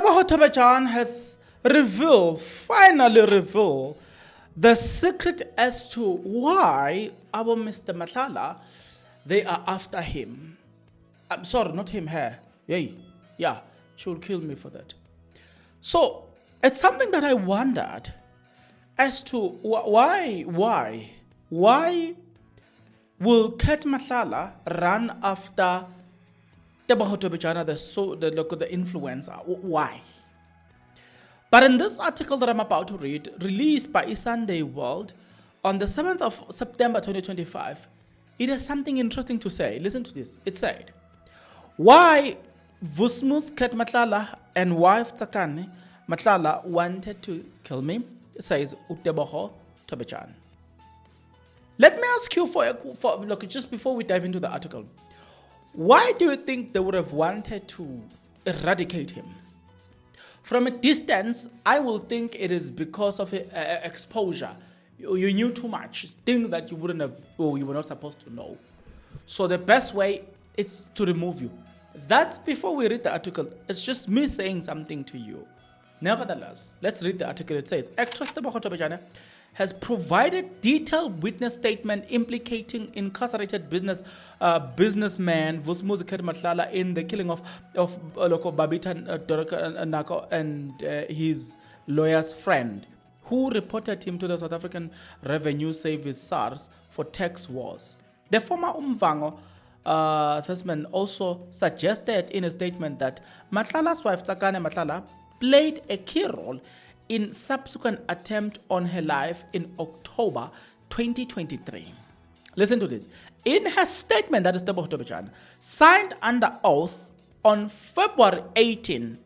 TEBOHO THOBEJANE has finally revealed, the secret as to why our Mr. Matlala, they are after him. I'm sorry, not him, her. Yeah, she will kill me for that. So, it's something that I wondered as to why will Kat Matlala run after TEBOHO THOBEJANE, the influencer? Why? But in this article that I'm about to read, released by Sunday World on the 7th of September 2025, it has something interesting to say. Listen to this. It said, why Vusmus Kat Matlala and wife Tsakane Matlala wanted to kill me, says TEBOHO THOBEJANE. Let me ask you look, just before we dive into the article, why do you think they would have wanted to eradicate him? From a distance, I will think it is because of exposure. You knew too much, things that you wouldn't have, or you were not supposed to know. So the best way is to remove you. That's before we read the article. It's just me saying something to you. Nevertheless, let's read the article. It says, actress TEBOHO THOBEJANE has provided detailed witness statement implicating incarcerated businessman Vusmuzi Kat Matlala in the killing of Lled Babita and his lawyer's friend, who reported him to the South African Revenue Service SARS for tax wars. The former Umvango Thesman also suggested in a statement that Matlala's wife Tsakane Matlala played a key role in subsequent attempt on her life in October 2023. Listen to this. In her statement, that is TEBOHO THOBEJANE, signed under oath on February 18,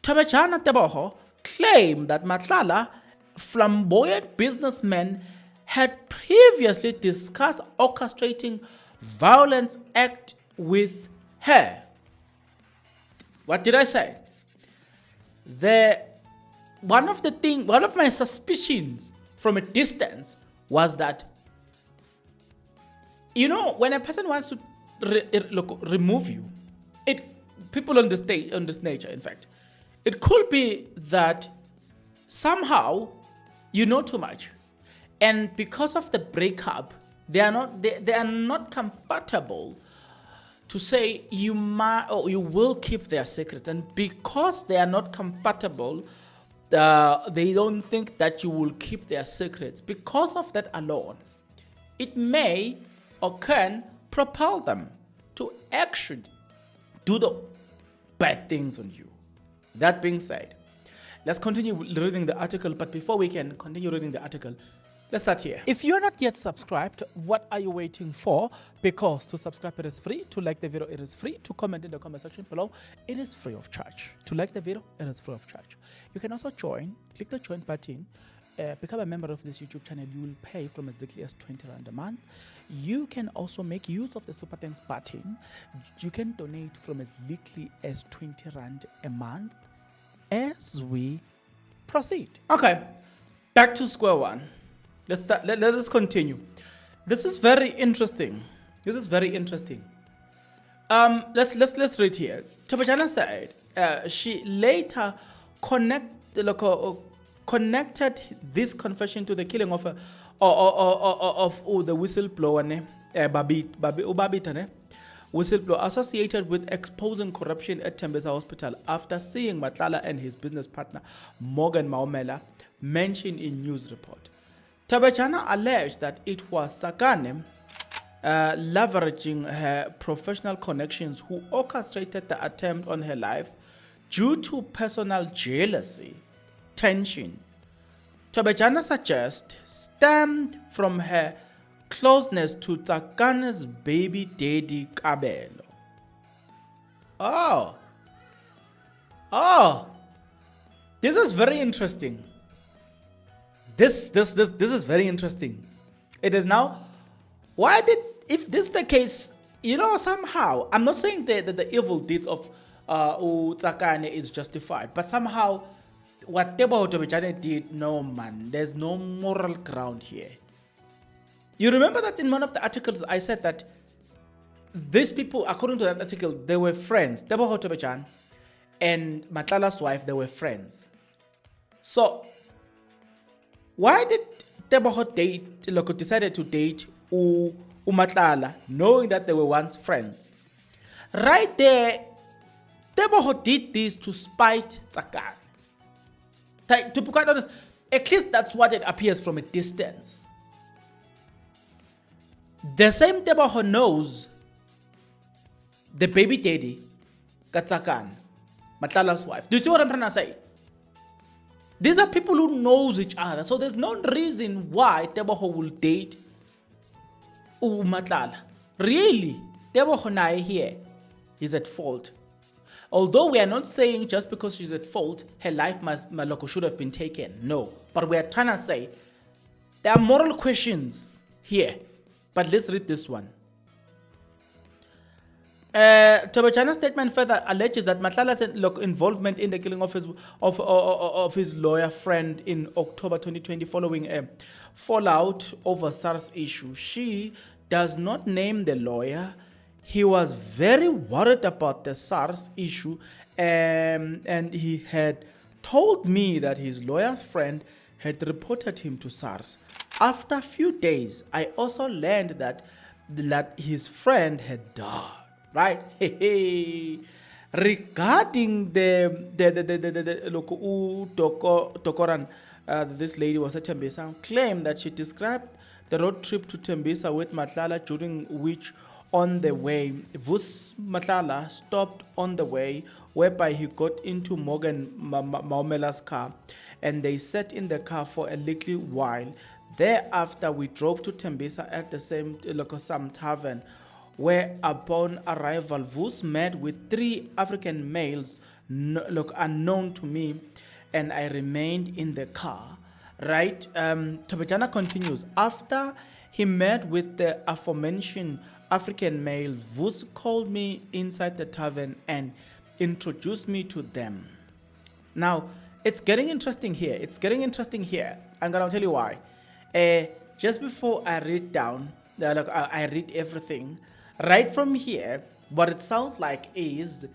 THOBEJANE TEBOHO claimed that Matlala, flamboyant businessman, had previously discussed orchestrating violence act with her. What did I say? One of my suspicions from a distance was that, you know, when a person wants to remove you, people on this nature, in fact, it could be that somehow you know too much, and because of the breakup, they are not comfortable to say you will keep their secrets, and because they are not comfortable, they don't think that you will keep their secrets. Because of that alone, it may or can propel them to actually do the bad things on you. That being said, let's continue reading the article. But before we can continue reading the article, let's start here. If you're not yet subscribed, what are you waiting for? Because to subscribe, it is free. To like the video, it is free. To comment in the comment section below, it is free of charge. To like the video, it is free of charge. You can also join. Click the join button. Become a member of this YouTube channel. You will pay from as little as 20 Rand a month. You can also make use of the Super Thanks button. You can donate from as little as 20 Rand a month as we proceed. Okay, back to square one. Let us continue. This is very interesting. Let's read here. THOBEJANE said she later connected this confession to the killing of the whistleblower Babita, whistleblower associated with exposing corruption at Tembisa Hospital after seeing Matlala and his business partner Morgan Maumela mentioned in news report. THOBEJANE alleged that it was Tsakane, leveraging her professional connections, who orchestrated the attempt on her life due to personal jealousy, tension. THOBEJANE suggests stemmed from her closeness to Tsakane's baby daddy Kabelo. This is very interesting. This is very interesting. It is now, if this is the case, you know, somehow, I'm not saying that the evil deeds of Tsakane is justified, but somehow, what TEBOHO THOBEJANE did, no man, there's no moral ground here. You remember that in one of the articles I said that these people, according to that article, they were friends, TEBOHO THOBEJANE and Matlala's wife, they were friends. So why did Tebeho decided to date Matlala, knowing that they were once friends? Right there, Tebeho did this to spite Tsakane. To be quite honest, at least that's what it appears from a distance. The same Tebeho knows the baby daddy, Tsakane, Matlala's wife. Do you see what I'm trying to say? These are people who knows each other, so there's no reason why Tebeho will date Matlala. Really, Tebeho Nai here is at fault. Although we are not saying just because she's at fault, her life should have been taken. No. But we are trying to say there are moral questions here. But let's read this one. THOBEJANE's statement further alleges that Matlala's involvement in the killing of his lawyer friend in October 2020 following a fallout over SARS issue. She does not name the lawyer. He was very worried about the SARS issue, and he had told me that his lawyer friend had reported him to SARS. After a few days, I also learned that his friend had died. Right? Regarding Tokoran, this lady was at Tembisa, claimed that she described the road trip to Tembisa with Matlala, during which on the way, Vus Matlala stopped on the way, whereby he got into Morgan Maumela's car, and they sat in the car for a little while. Thereafter, we drove to Tembisa at the same some tavern, where upon arrival, Vus met with 3 African males unknown to me, and I remained in the car. Right? THOBEJANE continues. After he met with the aforementioned African male, Vus called me inside the tavern and introduced me to them. Now, it's getting interesting here. I'm going to tell you why. Just before I read down, I read everything. Right from here, what it sounds like is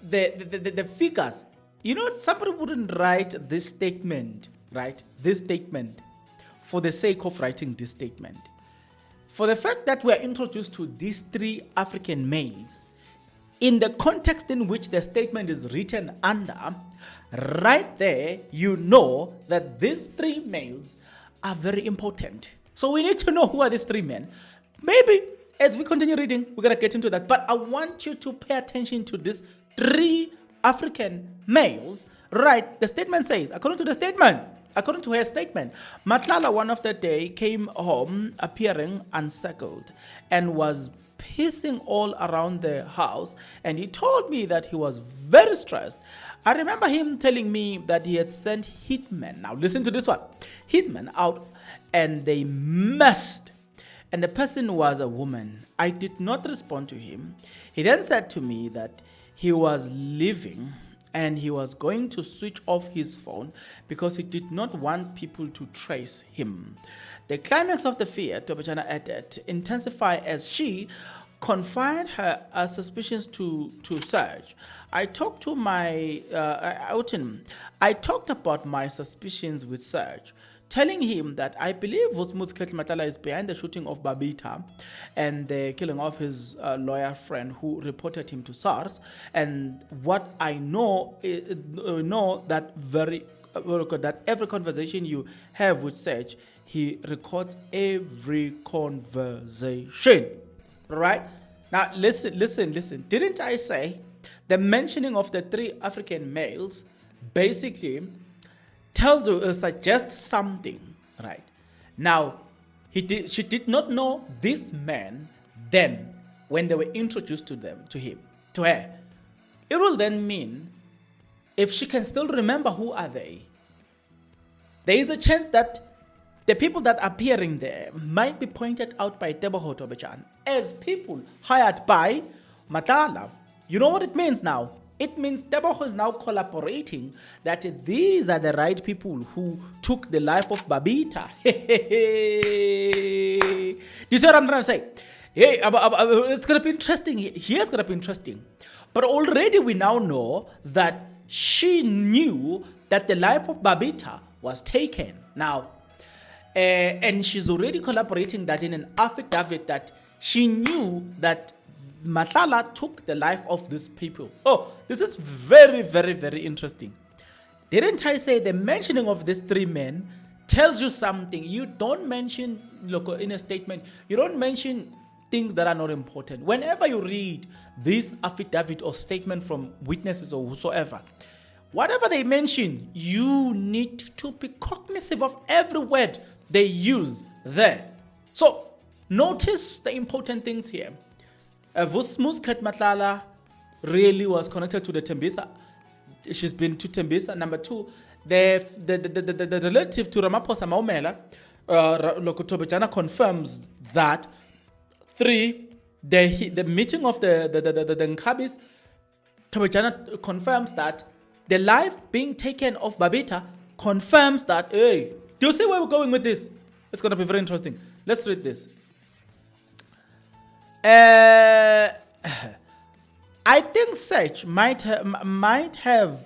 the figures. You know, somebody wouldn't write this statement, right? This statement for the sake of writing this statement. For the fact that we are introduced to these 3 African males, in the context in which the statement is written under, right there, you know that these 3 males are very important. So we need to know who are these 3 men. Maybe as we continue reading, we're going to get into that. But I want you to pay attention to these 3 African males. Right, the statement says, according to her statement, Matlala one of the day came home appearing unsettled and was pissing all around the house, and he told me that he was very stressed. I remember him telling me that he had sent hitmen. Now listen to this one. Hitmen out, and they messed. And the person was a woman. I did not respond to him. He then said to me that he was leaving and he was going to switch off his phone because he did not want people to trace him. The climax of the fear, THOBEJANE added, intensified as she confided her suspicions to Serge. I talked about my suspicions with Serge, telling him that I believe Matlala is behind the shooting of Babita and the killing of his lawyer friend who reported him to SARS. And what I know that every conversation you have with Serge, he records every conversation. Right? Now listen. Didn't I say the mentioning of the 3 African males basically tells you, suggests something, right? Now, she did not know this man then when they were introduced to her. It will then mean, if she can still remember who are they, there is a chance that the people that are appearing there might be pointed out by Tebeho THOBEJANE as people hired by Matlala. You know what it means now? It means Tebeho is now collaborating that these are the right people who took the life of Babita. Do you see what I'm trying to say? Hey, it's going to be interesting. Here's going to be interesting. But already we now know that she knew that the life of Babita was taken. Now, and she's already collaborating that in an affidavit that she knew that Matlala took the life of these people. Oh, this is very, very, very interesting. Didn't I say the mentioning of these three men tells you something? You don't mention, look, in a statement, you don't mention things that are not important. Whenever you read this affidavit or statement from witnesses or whosoever, whatever they mention, you need to be cognizant of every word they use there. So notice the important things here. Vusmusket Matlala really was connected to the Tembisa. She's been to Tembisa. Number two, the relative to Ramaphosa Maumela, THOBEJANE confirms that. Three, the meeting of the Nkabis, THOBEJANE confirms that. The life being taken of Babita confirms that. Hey, do you see where we're going with this? It's going to be very interesting. Let's read this. I think Sech might have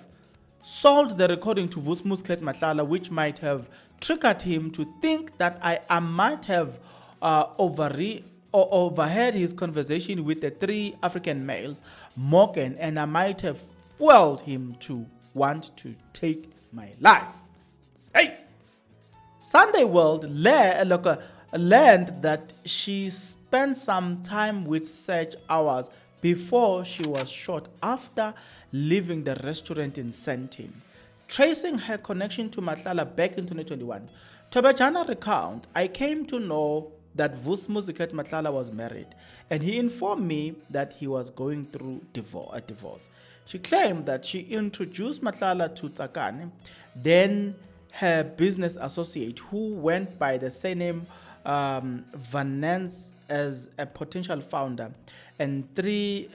sold the recording to Vusmusket Matlala, which might have triggered him to think that I might have overheard his conversation with the three African males, Morgan, and I might have fueled him to want to take my life. Hey! Sunday World learned that she spent some time with Sech hours before she was shot after leaving the restaurant in Sentin. Tracing her connection to Matlala back in 2021, THOBEJANE recount, I came to know that Vusmusket Matlala was married, and he informed me that he was going through a divorce. She claimed that she introduced Matlala to Tsakane, then her business associate, who went by the surname Vanance, as a potential founder, and three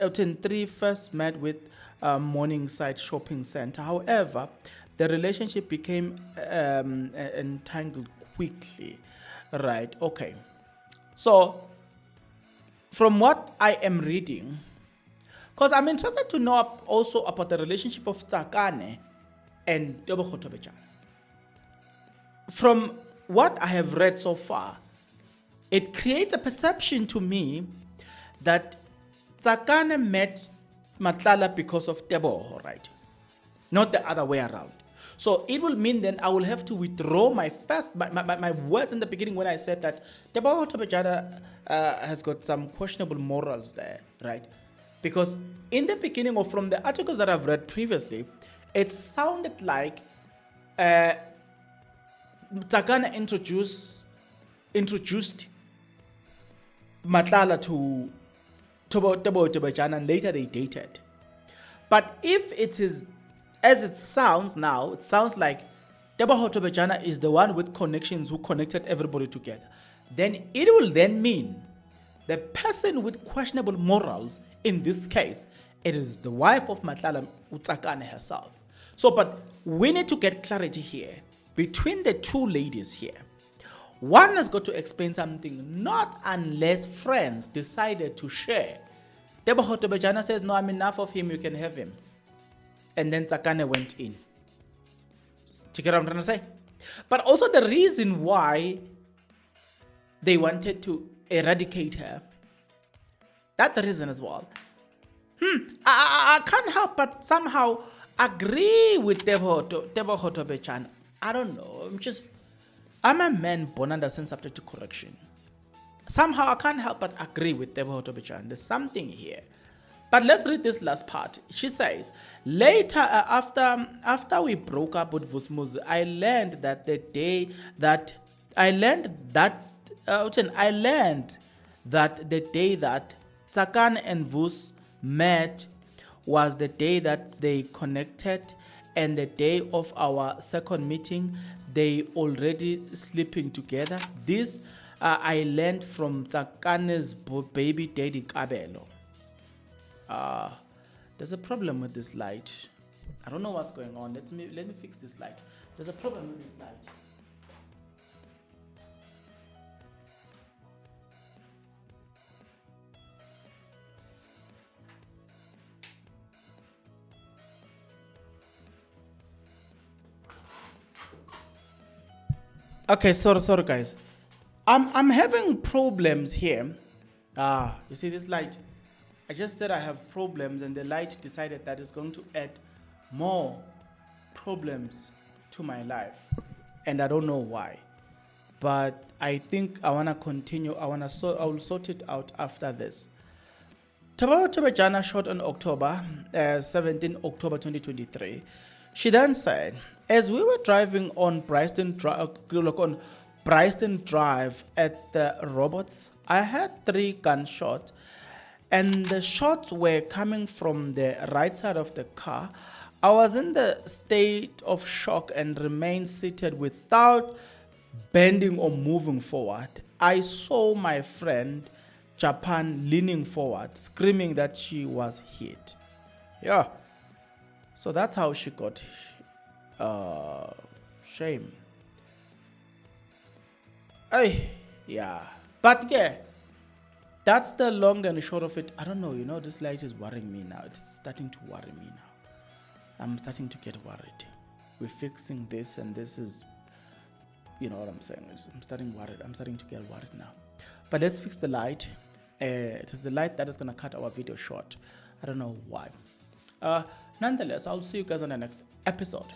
first met with Morningside Shopping Center. However, the relationship became entangled quickly. Right, okay. So, from what I am reading, because I'm interested to know also about the relationship of Tsakane and TEBOHO. From what I have read so far, it creates a perception to me that Tsakane met Matlala because of TEBOHO, right? Not the other way around. So it will mean then I will have to withdraw my words in the beginning when I said that TEBOHO has got some questionable morals there, right? Because in the beginning, or from the articles that I've read previously, it sounded like Tsakane introduced Matlala to TEBOHO, and later they dated. But if it is as it sounds now, it sounds like TEBOHO is the one with connections who connected everybody together. Then it will then mean the person with questionable morals, in this case, it is the wife of Matlala, Tsakane herself. So, but we need to get clarity here between the two ladies here. One has got to explain something, not unless friends decided to share. TEBOHO says, no, I'm enough of him, you can have him. And then Tsakane went in. Do you get what I'm trying to say? But also the reason why they wanted to eradicate her, that's the reason as well. I can't help but somehow agree with TEBOHO. I don't know. I'm a man born under sin, subject to correction. Somehow I can't help but agree with TEBOHO. There's something here. But let's read this last part. She says, later after we broke up with Vusmuz, I learned that the day that Tsakane and Vus met was the day that they connected, and the day of our second meeting, they already sleeping together. This I learned from Tsakane's baby daddy Kabelo. There's a problem with this light. I don't know what's going on. Let me fix this light. There's a problem with this light. Okay, sorry guys. I'm having problems here. You see this light? I just said I have problems and the light decided that it's going to add more problems to my life. And I don't know why. But I think I want to continue. I will sort it out after this. TEBOHO shot on October 17 October 2023. She then said, as we were driving on Bryston Drive at the Robots, I had 3 gunshots, and the shots were coming from the right side of the car. I was in the state of shock and remained seated without bending or moving forward. I saw my friend Japan leaning forward, screaming that she was hit. Yeah. So that's how she got shame. Yeah. But yeah, that's the long and short of it. I don't know, this light is worrying me now. It's starting to worry me now. I'm starting to get worried. We're fixing this and this is, you know what I'm saying. I'm starting worried. I'm starting to get worried now. But let's fix the light. It is the light that is going to cut our video short. I don't know why. Nonetheless, I'll see you guys on the next episode.